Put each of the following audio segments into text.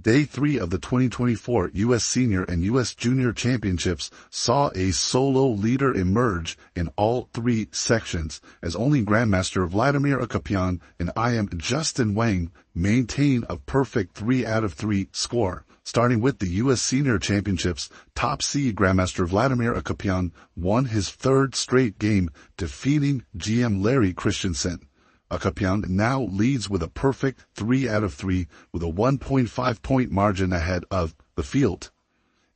Day 3 of the 2024 U.S. Senior and U.S. Junior Championships saw a solo leader emerge in all three sections, as only Grandmaster Vladimir Akopian and Justin Wang maintain a perfect 3 out of 3 score. Starting with the U.S. Senior Championships, top seed Grandmaster Vladimir Akopian won his third straight game, defeating GM Larry Christiansen. Akopian now leads with a perfect 3 out of 3 with a 1.5 point margin ahead of the field.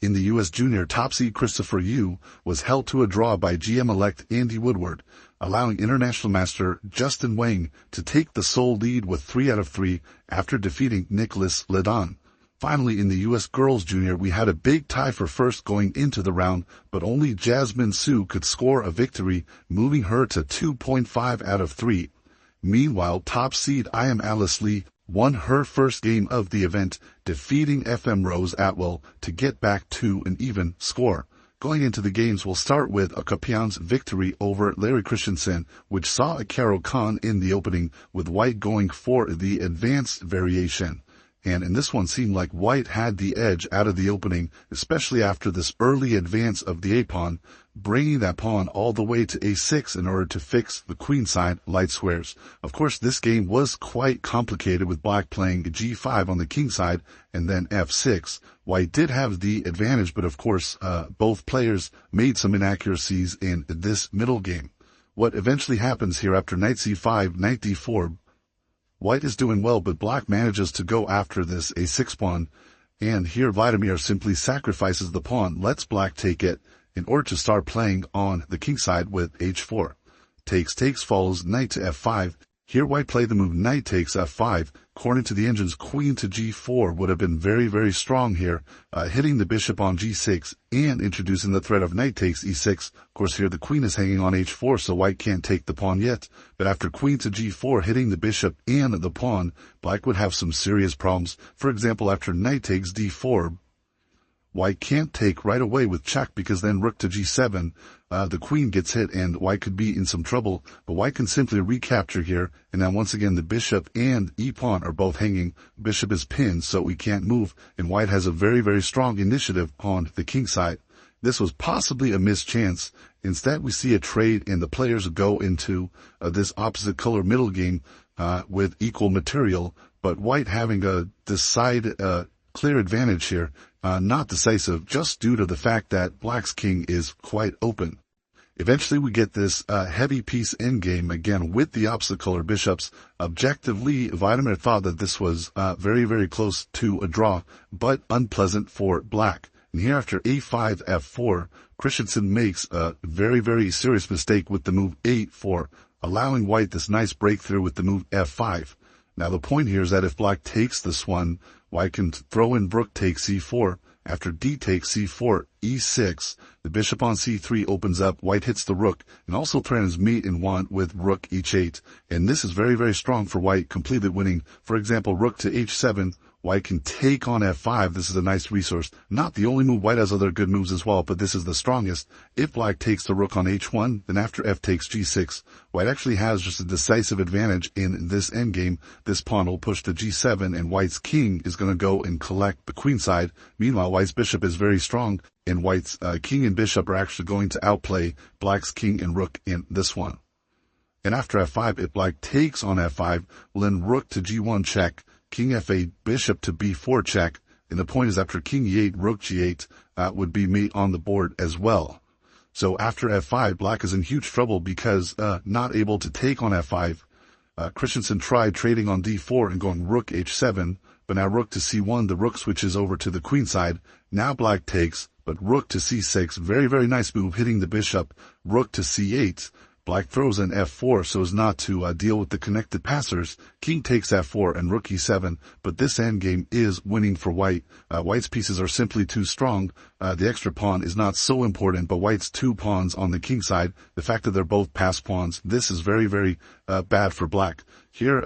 In the U.S. Junior, top seed Christopher Yu was held to a draw by GM-elect Andy Woodward, allowing International Master Justin Wang to take the sole lead with 3 out of 3 after defeating Nicholas Ladan. Finally, in the U.S. Girls Junior, we had a big tie for first going into the round, but only Jasmine Su could score a victory, moving her to 2.5 out of 3. Meanwhile, top seed Alice Lee won her first game of the event, defeating FM Rose Atwell to get back to an even score. Going into the games, we'll start with Akopian's victory over Larry Christiansen, which saw a Carol Khan in the opening, with White going for the advanced variation. And in this one seemed like White had the edge out of the opening, especially after this early advance of the A-pawn, bringing that pawn all the way to A6 in order to fix the queenside light squares. Of course, this game was quite complicated, with Black playing G5 on the king side and then F6. White did have the advantage, but of course, both players made some inaccuracies in this middle game. What eventually happens here after knight C5, knight D4, White is doing well, but Black manages to go after this A6 pawn, and here Vladimir simply sacrifices the pawn, lets Black take it, in order to start playing on the king side with H4. Takes follows knight to F5. Here White played the move knight takes F5. According to the engines, queen to G4 would have been very, very strong here, hitting the bishop on G6 and introducing the threat of knight takes E6. Of course, here the queen is hanging on H4, so White can't take the pawn yet. But after queen to G4 hitting the bishop and the pawn, Black would have some serious problems. For example, after knight takes D4, White can't take right away with check, because then rook to G7, the queen gets hit and White could be in some trouble, but White can simply recapture here, and now once again the bishop and e-pawn are both hanging. Bishop is pinned, so we can't move, and White has a very, very strong initiative on the king side. This was possibly a missed chance. Instead, we see a trade, and the players go into this opposite color middle game with equal material, but White having a clear advantage here, not decisive, just due to the fact that Black's king is quite open. Eventually we get this heavy piece endgame again with the opposite color bishops. Objectively, Vladimir thought that this was very, very close to a draw, but unpleasant for Black. And here after A5, F4, Christiansen makes a very, very serious mistake with the move A4, allowing White this nice breakthrough with the move F5. Now the point here is that if Black takes this one, White can throw in rook takes C4. After D takes C4, E6, the bishop on C3 opens up, White hits the rook, and also threatens mate in one with rook H8. And this is very, very strong for White, completely winning. For example, rook to H7, White can take on F5. This is a nice resource. Not the only move. White has other good moves as well, but this is the strongest. If Black takes the rook on H1, then after F takes G6, White actually has just a decisive advantage in this endgame. This pawn will push to G7, and White's king is going to go and collect the queen side. Meanwhile, White's bishop is very strong, and White's king and bishop are actually going to outplay Black's king and rook in this one. And after F5, if Black takes on F5, well then rook to G1 check, King F8, bishop to B4 check, and the point is after King E8, rook G8 would be mate on the board as well. So after F5, Black is in huge trouble because not able to take on F5. Christiansen tried trading on D4 and going rook H7, but now rook to C1, the rook switches over to the queen side. Now Black takes, but rook to C6, very, very nice move hitting the bishop, rook to C8. Black throws in F4 so as not to deal with the connected passers. King takes F4 and rook E7, but this endgame is winning for White. White's pieces are simply too strong. The extra pawn is not so important, but White's two pawns on the king side, the fact that they're both pass pawns, this is very, very bad for Black. Here,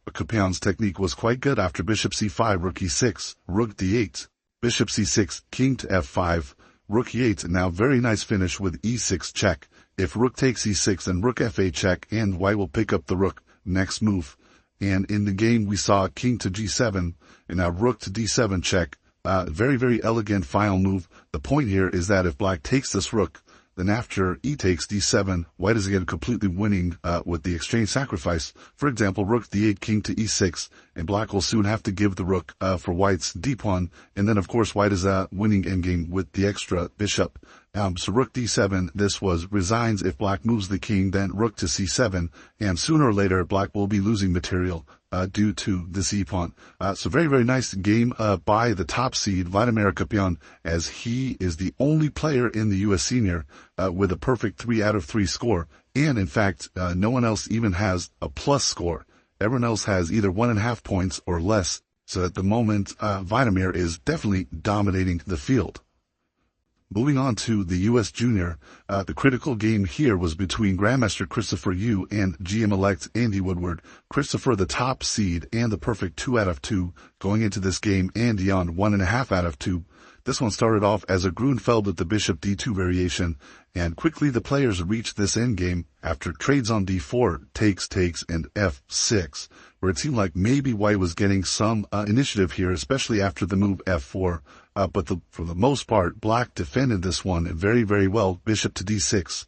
Akopian's technique was quite good after bishop C5, rook E6, rook D8, bishop C6, king to F5, rook E8, and now very nice finish with E6 check. If rook takes E6, then rook F8 check, and White will pick up the rook. Next move. And in the game, we saw king to g7, and now rook to d7 check. Very, very elegant final move. The point here is that if black takes this rook, then after e takes d7, white is again completely winning with the exchange sacrifice. For example, rook d8, king to e6, and black will soon have to give the rook for white's d-pawn. And then, of course, white is winning endgame with the extra bishop. So rook d7, this was resigns if black moves the king, then rook to c7, and sooner or later, black will be losing material due to this e-pawn. So very, very nice game by the top seed, Vladimir Akopian, as he is the only player in the U.S. Senior with a perfect 3 out of 3 score. And in fact, no one else even has a plus score. Everyone else has either 1.5 points or less. So at the moment, Vladimir is definitely dominating the field. Moving on to the U.S. Junior, the critical game here was between Grandmaster Christopher Yu and GM-elect Andy Woodward. Christopher, the top seed and the perfect 2 out of 2, going into this game, Andy on 1.5 out of 2. This one started off as a Grunfeld with the bishop d2 variation, and quickly the players reached this endgame after trades on d4, takes, and f6, where it seemed like maybe white was getting some initiative here, especially after the move f4. But for the most part, black defended this one very, very well. Bishop to d6,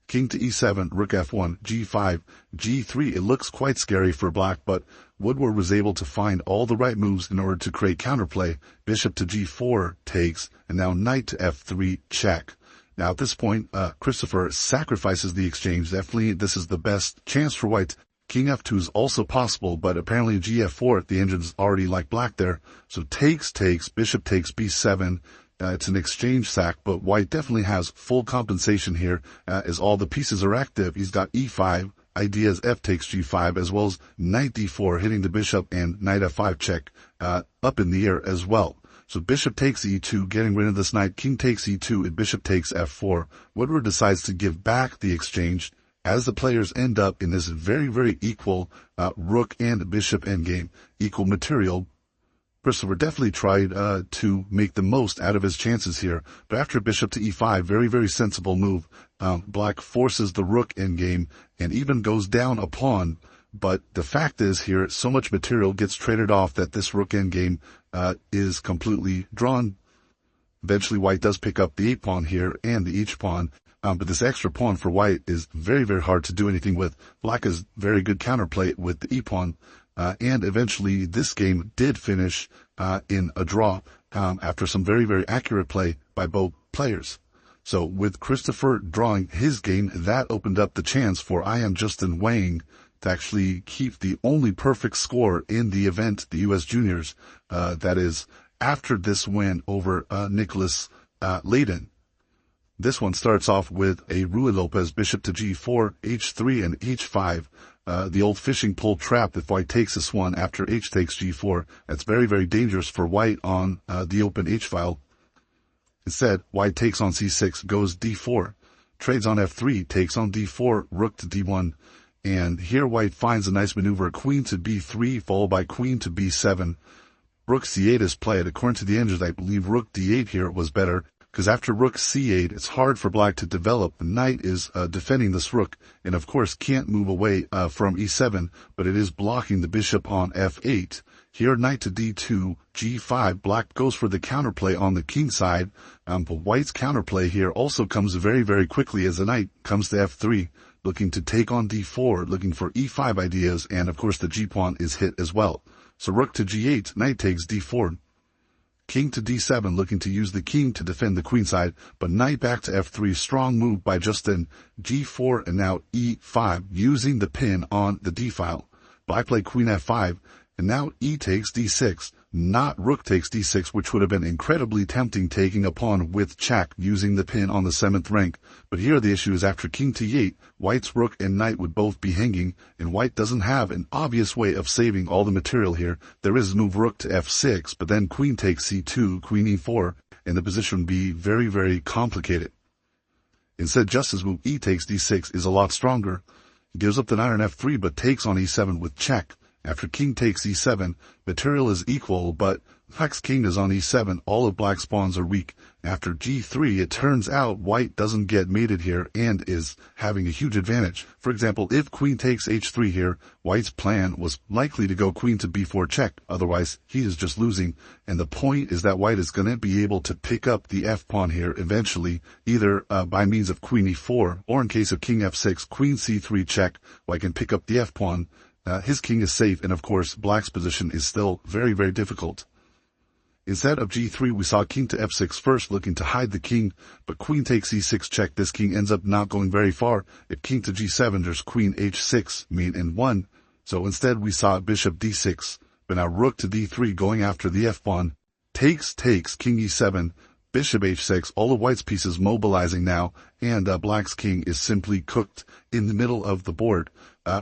king to e7, rook f1, g5, g3. It looks quite scary for black, but Woodward was able to find all the right moves in order to create counterplay. Bishop to g4 takes, and now knight to f3 check. Now at this point, Christopher sacrifices the exchange. Definitely this is the best chance for white. King f2 is also possible, but apparently gf4, the engine's already like black there. So takes, bishop takes b7. It's an exchange sack, but white definitely has full compensation here, as all the pieces are active. He's got e5, ideas f takes g5, as well as knight d4, hitting the bishop, and knight f5 check, up in the air as well. So bishop takes e2, getting rid of this knight, king takes e2, and bishop takes f4. Woodward decides to give back the exchange, as the players end up in this very, very equal rook and bishop endgame, equal material. Christopher definitely tried to make the most out of his chances here, but after bishop to e5, very, very sensible move. Black forces the rook endgame and even goes down a pawn, but the fact is here, so much material gets traded off that this rook endgame is completely drawn. Eventually, white does pick up the a-pawn here and the h-pawn. But this extra pawn for white is very, very hard to do anything with. Black is very good counterplay with the e-pawn. And eventually this game did finish in a draw after some very, very accurate play by both players. So with Christopher drawing his game, that opened up the chance for I Am Justin Wang to actually keep the only perfect score in the event, the U.S. Juniors. That is, after this win over Nicholas Ladan. This one starts off with a Ruy Lopez bishop to g4, h3, and h5. The old fishing pole trap if white takes this one after h takes g4. That's very, very dangerous for white on the open h-file. Instead, white takes on c6, goes d4. Trades on f3, takes on d4, rook to d1. And here white finds a nice maneuver, queen to b3, followed by queen to b7. Rook c8 is played. According to the engines, I believe rook d8 here was better, because after rook c8, it's hard for black to develop. The knight is defending this rook, and of course can't move away from e7, but it is blocking the bishop on f8. Here, knight to d2, g5, black goes for the counterplay on the king side, but white's counterplay here also comes very, very quickly as the knight comes to f3, looking to take on d4, looking for e5 ideas, and of course the g-pawn is hit as well. So rook to g8, knight takes d4. King to d7, looking to use the king to defend the queen side, but knight back to f3, strong move by Justin, g4, and now e5, using the pin on the d-file. Black played queen f5, and now e takes d6, not rook takes d6, which would have been incredibly tempting, taking a pawn with check, using the pin on the 7th rank. But here the issue is after king to e8, white's rook and knight would both be hanging, and white doesn't have an obvious way of saving all the material here. There is move rook to f6, but then queen takes c2, queen e4, and the position would be very, very complicated. Instead, Justin's move e takes d6 is a lot stronger. He gives up the knight on f3, but takes on e7 with check. After king takes e7, material is equal, but Black's king is on e7. All of black's pawns are weak. After g3, it turns out white doesn't get mated here and is having a huge advantage. For example, if queen takes h3 here, white's plan was likely to go queen to b4 check. Otherwise, he is just losing. And the point is that white is going to be able to pick up the f-pawn here eventually, either by means of queen e4, or in case of king f6, queen c3 check, white can pick up the f-pawn. His king is safe, and of course, black's position is still very, very difficult. Instead of g3, we saw king to f6 first, looking to hide the king, but queen takes e6 check. This king ends up not going very far. If king to g7, there's queen h6, mean and 1. So instead, we saw bishop d6, but now rook to d3, going after the f-pawn. Takes, king e7, bishop h6, all of white's pieces mobilizing now, and black's king is simply cooked in the middle of the board.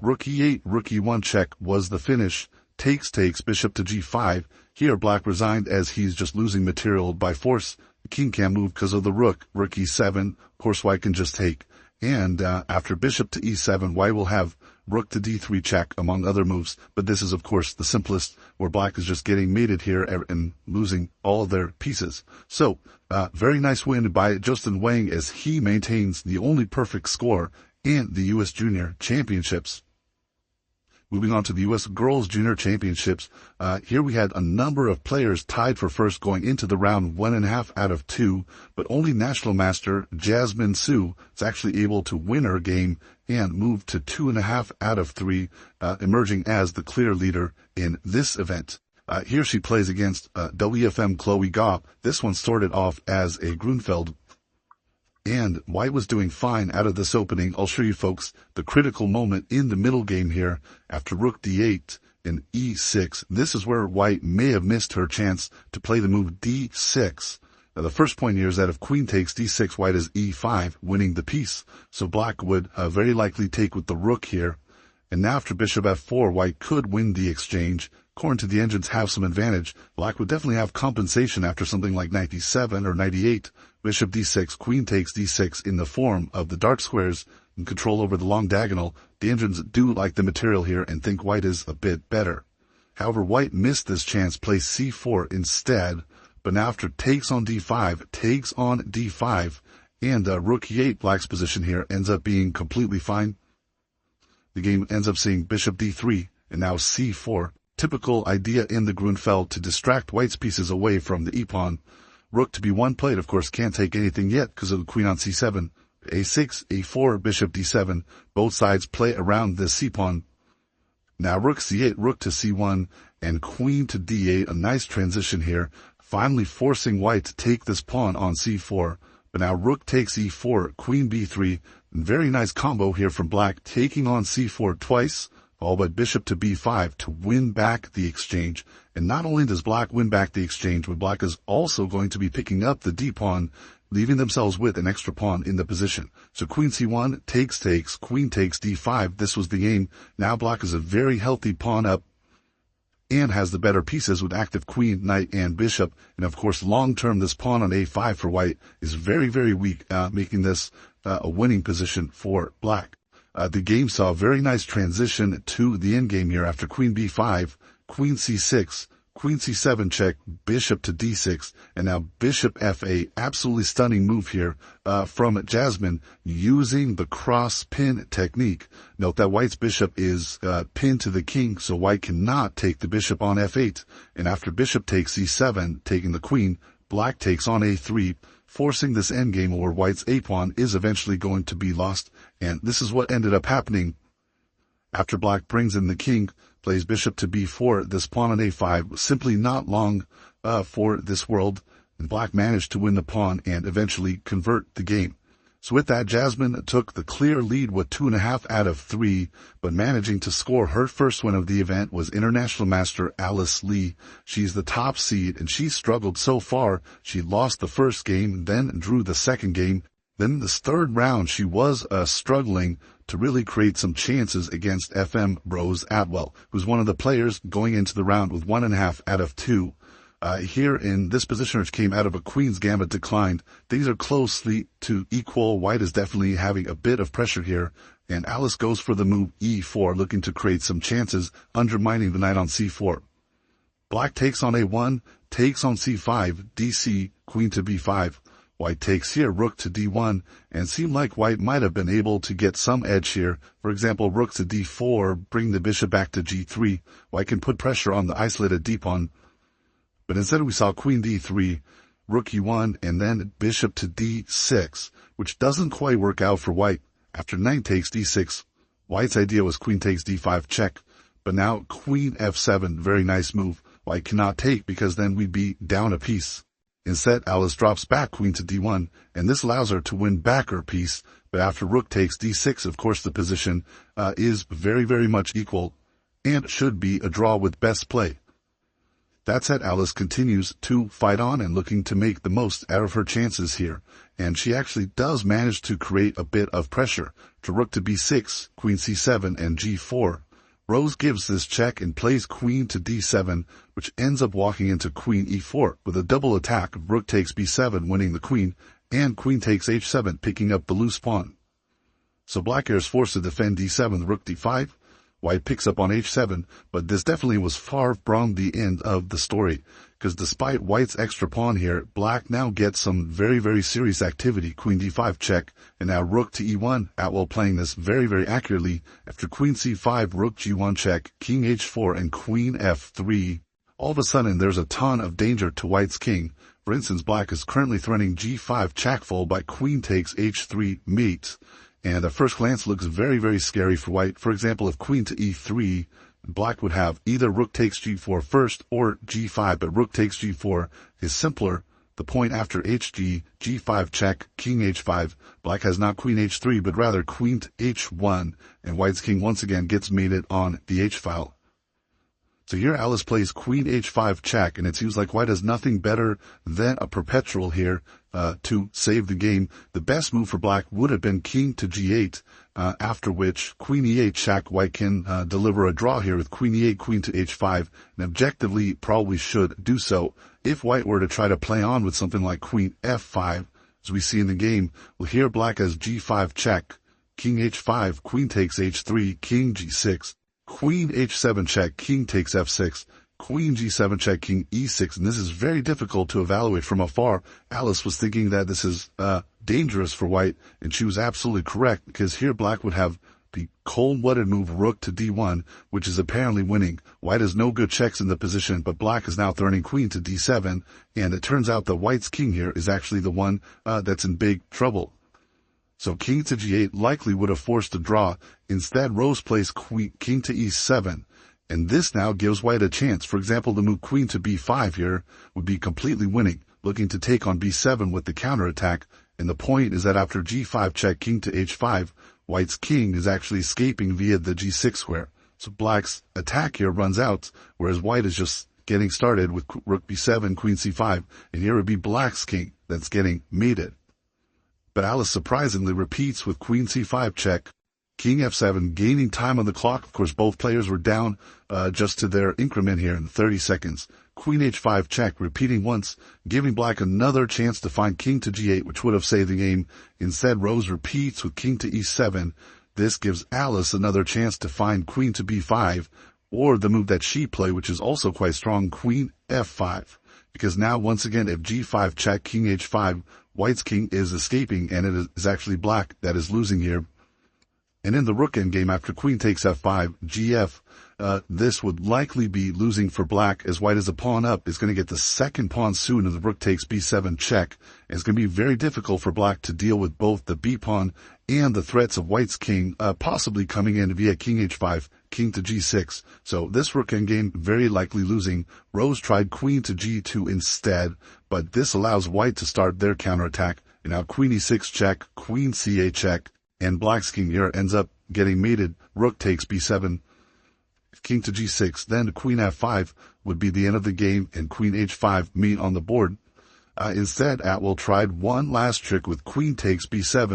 Rook e8, rook e1 check was the finish. Takes, bishop to g5. Here, black resigned as he's just losing material by force. The king can't move because of the rook. Rook e7, of course, white can just take. And after bishop to e7, white will have rook to d3 check, among other moves. But this is, of course, the simplest, where black is just getting mated here and losing all of their pieces. So, very nice win by Justin Wang, as he maintains the only perfect score in the U.S. Junior Championships. Moving on to the U.S. Girls Junior Championships, here we had a number of players tied for first going into the round 1.5 out of 2, but only national master Jasmine Su is actually able to win her game and move to 2.5 out of 3, emerging as the clear leader in this event. Here she plays against WFM Chloe Gopp. This one started off as a Grunfeld, and white was doing fine out of this opening. I'll show you folks the critical moment in the middle game here after rook d8 and e6. This is where white may have missed her chance to play the move d6. Now, the first point here is that if queen takes d6, white is e5, winning the piece. So black would very likely take with the rook here. And now after bishop f4, white could win the exchange. According to the engines, have some advantage. Black would definitely have compensation after something like knight d7 or knight e8. Bishop d6, queen takes d6 in the form of the dark squares and control over the long diagonal. The engines do like the material here and think white is a bit better. However, white missed this chance, plays c4 instead, but now after takes on d5, and rook e8, black's position here ends up being completely fine. The game ends up seeing bishop d3 and now c4. Typical idea in the Grunfeld to distract white's pieces away from the e-pawn. Rook to b1 played, of course, can't take anything yet because of the queen on c7. a6, a4, bishop d7. Both sides play around the c-pawn. Now rook c8, rook to c1, and queen to d8. A nice transition here, finally forcing white to take this pawn on c4. But now rook takes e4, queen b3. Very nice combo here from black, taking on c4 twice, all but bishop to b5 to win back the exchange. And not only does black win back the exchange, but black is also going to be picking up the d-pawn, leaving themselves with an extra pawn in the position. So queen c1, takes, queen takes d5. This was the game. Now black is a very healthy pawn up and has the better pieces with active queen, knight, and bishop. And of course, long-term, this pawn on a5 for white is very, very weak, making this a winning position for black. The game saw a very nice transition to the endgame here after queen b5, queen c6, queen c7 check, bishop to d6, and now bishop f8. Absolutely stunning move here from Jasmine using the cross pin technique. Note that white's bishop is pinned to the king, so white cannot take the bishop on f8. And after bishop takes e7, taking the queen, black takes on a3, forcing this endgame where white's a-pawn is eventually going to be lost. And this is what ended up happening. After black brings in the king, plays bishop to b4, this pawn on a5 was simply not long for this world, and black managed to win the pawn and eventually convert the game. So with that, Jasmine took the clear lead with 2.5 out of 3, but managing to score her first win of the event was international master Alice Lee. She's the top seed, and she struggled so far. She lost the first game, then drew the second game. Then in this third round, she was struggling to really create some chances against FM Rose Atwell, who's one of the players going into the round with 1.5 out of 2. Here in this position, which came out of a queen's gambit, declined. Things are closely to equal. White is definitely having a bit of pressure here, and Alice goes for the move e4, looking to create some chances, undermining the knight on c4. Black takes on a1, takes on c5, dc, queen to b5. White takes here, rook to d1, and seemed like white might have been able to get some edge here. For example, rook to d4, bring the bishop back to g3. White can put pressure on the isolated d-pawn. But instead we saw queen d3, rook e1, and then bishop to d6, which doesn't quite work out for white. After knight takes d6, white's idea was queen takes d5 check. But now queen f7, very nice move. White cannot take because then we'd be down a piece. Instead, Alice drops back queen to d1, and this allows her to win back her piece. But after rook takes d6, of course the position is very much equal and should be a draw with best play. That said, Alice continues to fight on and looking to make the most out of her chances here. And she actually does manage to create a bit of pressure to rook to b6, queen c7, and g4. Rose gives this check and plays queen to d7, which ends up walking into queen e4 with a double attack of rook takes b7 winning the queen, and queen takes h7 picking up the loose pawn. So black is forced to defend d7, rook d5. White picks up on h7, but this definitely was far from the end of the story, because despite white's extra pawn here, black now gets some very serious activity. Queen d5 check, and now rook to e1, Atwell playing this very accurately. After queen c5, rook g1 check, king h4, and queen f3. All of a sudden, there's a ton of danger to white's king. For instance, black is currently threatening g5 check fold by queen takes h3 mate. And at first glance looks very scary for white. For example, if queen to e3, black would have either rook takes g4 first or g5, but rook takes g4 is simpler. The point after hg, g5 check, king h5. Black has not queen h3, but rather queen to h1, and white's king once again gets mated on the h-file. So here Alice plays queen h5 check, and it seems like white has nothing better than a perpetual here to save the game. The best move for black would have been king to g8, after which queen e8 check, white can deliver a draw here with queen e8, queen to h5, and objectively probably should do so. If white were to try to play on with something like queen f5, as we see in the game, well here black has g5 check, king h5, queen takes h3, king g6, queen h7 check, king takes f6, queen g7 check, king e6, and this is very difficult to evaluate from afar. Alice was thinking that this is dangerous for white, and she was absolutely correct, because here black would have the cold-blooded move rook to d1, which is apparently winning. White has no good checks in the position, but black is now threatening queen to d7, and it turns out that white's king here is actually the one that's in big trouble. So king to g8 likely would have forced a draw. Instead, Rose plays king to e7, and this now gives white a chance. For example, the move queen to b5 here would be completely winning, looking to take on b7 with the counterattack, and the point is that after g5 check, king to h5, white's king is actually escaping via the g6 square. So black's attack here runs out, whereas white is just getting started with rook b7, queen c5, and here would be black's king that's getting mated. But Alice surprisingly repeats with queen c5 check, king f7, gaining time on the clock. Of course, both players were down just to their increment here in 30 seconds. Queen h5 check, repeating once, giving black another chance to find king to g8, which would have saved the game. Instead, Rose repeats with king to e7. This gives Alice another chance to find queen to b5, or the move that she played, which is also quite strong, queen f5. Because now, once again, if g5 check, king h5, white's king is escaping, and it is actually black that is losing here. And in the rook endgame, after queen takes f5, gf, this would likely be losing for black, as white is a pawn up, is going to get the second pawn soon, and the rook takes b7 check. And it's going to be very difficult for black to deal with both the b pawn and the threats of white's king, possibly coming in via king h5, king to g6. So this rook endgame very likely losing. Rose tried queen to g2 instead, but this allows white to start their counterattack. And now queen e6 check, queen c8 check, and black's king here ends up getting mated. Rook takes b7, king to g6, then queen f5 would be the end of the game, and queen h5 meet on the board. Instead, Atwell tried one last trick with queen takes b7,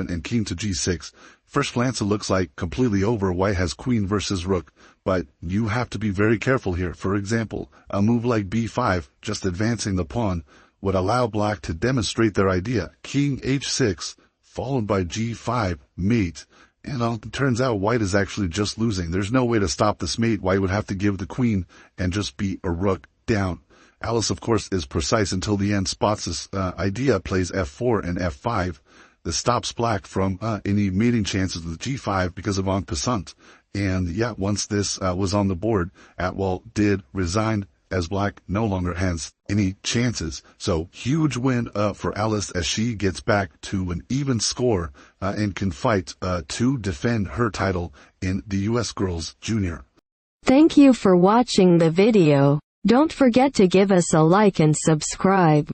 and king to g6. First glance, it looks like completely over. White has queen versus rook, but you have to be very careful here. For example, a move like b5, just advancing the pawn, would allow black to demonstrate their idea. King h6, followed by g5, mate. And it turns out white is actually just losing. There's no way to stop this mate. White would have to give the queen and just be a rook down. Alice, of course, is precise until the end, spots this idea, plays f4 and f5. This stops black from any mating chances with g5 because of en passant. And yeah, once this was on the board, Atwal did resign, as black no longer has any chances. So huge win for Alice as she gets back to an even score and can fight to defend her title in the U.S. Girls Junior. Thank you for watching the video. Don't forget to give us a like and subscribe.